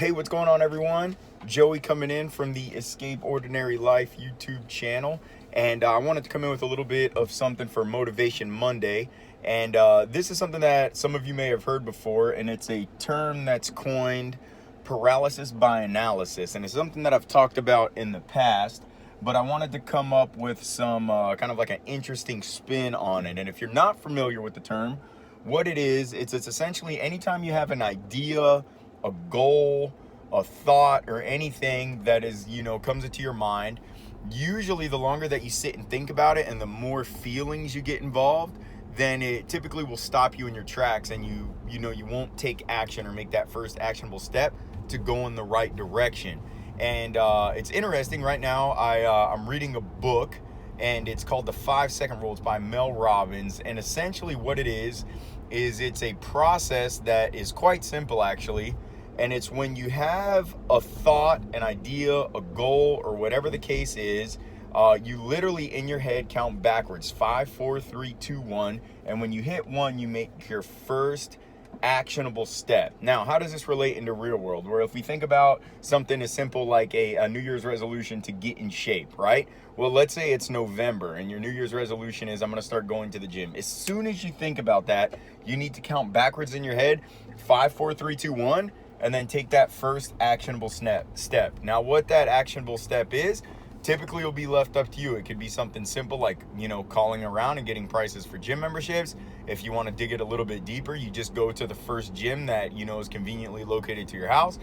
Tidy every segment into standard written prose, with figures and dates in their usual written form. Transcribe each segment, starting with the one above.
Hey, what's going on, everyone? Joey coming in from the Escape Ordinary Life YouTube channel, and I wanted to come in with a little bit of something for Motivation Monday. And this is something that some of you may have heard before, and it's a term that's coined paralysis by analysis, and it's something that I've talked about in the past, but I wanted to come up with some kind of like an interesting spin on it. And if you're not familiar with the term, what it is, it's essentially anytime you have an idea, a goal, a thought, or anything that is, comes into your mind, usually the longer that you sit and think about it and the more feelings you get involved, then it typically will stop you in your tracks, and you won't take action or make that first actionable step to go in the right direction. And it's interesting right now. I'm reading a book, and it's called The 5-Second Rule. It's by Mel Robbins, and essentially what it is it's a process that is quite simple, actually. And it's when you have a thought, an idea, a goal, or whatever the case is, you literally in your head count backwards, 5, 4, 3, 2, 1. And when you hit 1, you make your first actionable step. Now, how does this relate into real world? Where if we think about something as simple like a New Year's resolution to get in shape, right? Well, let's say it's November and your New Year's resolution is I'm going to start going to the gym. As soon as you think about that, you need to count backwards in your head, 5, 4, 3, 2, 1. And then take that first actionable step. Now, what that actionable step is, typically will be left up to you. It could be something simple like, calling around and getting prices for gym memberships. If you want to dig it a little bit deeper, you just go to the first gym that, is conveniently located to your house.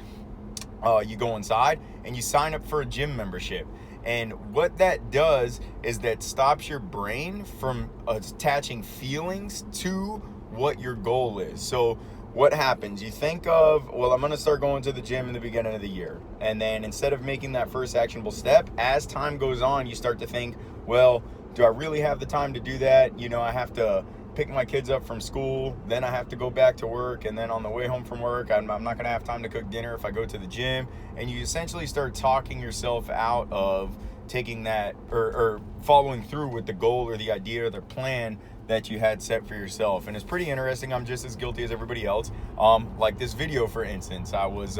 You go inside and you sign up for a gym membership. And what that does is that stops your brain from attaching feelings to what your goal is. So what happens? You think of, well, I'm going to start going to the gym in the beginning of the year. And then instead of making that first actionable step, as time goes on, you start to think, well, do I really have the time to do that? I have to pick my kids up from school, then I have to go back to work, and then on the way home from work, I'm not going to have time to cook dinner if I go to the gym. And you essentially start talking yourself out of taking that or following through with the goal or the idea or the plan that you had set for yourself. And it's pretty interesting. I'm just as guilty as everybody else. Like this video, for instance, I was,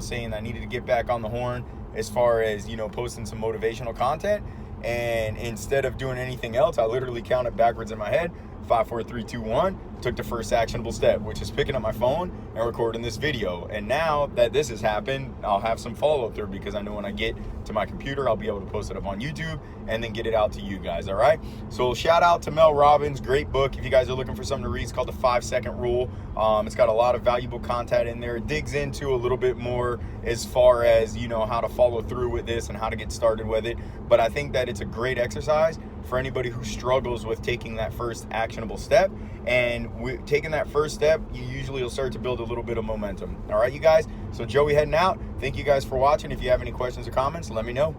saying I needed to get back on the horn as far as, posting some motivational content. And instead of doing anything else, I literally counted backwards in my head, 5, 4, 3, 2, 1, took the first actionable step, which is picking up my phone and recording this video. And now that this has happened, I'll have some follow through, because I know when I get to my computer, I'll be able to post it up on YouTube and then get it out to you guys. All right. So shout out to Mel Robbins. Great book. If you guys are looking for something to read, it's called The 5-Second Rule. It's got a lot of valuable content in there. It digs into a little bit more as far as, how to follow through with this and how to get started with it. But I think that it's a great exercise for anybody who struggles with taking that first actionable step. And taking that first step, you usually will start to build a little bit of momentum. All right, you guys. So Joey heading out. Thank you guys for watching. If you have any questions or comments, let me know.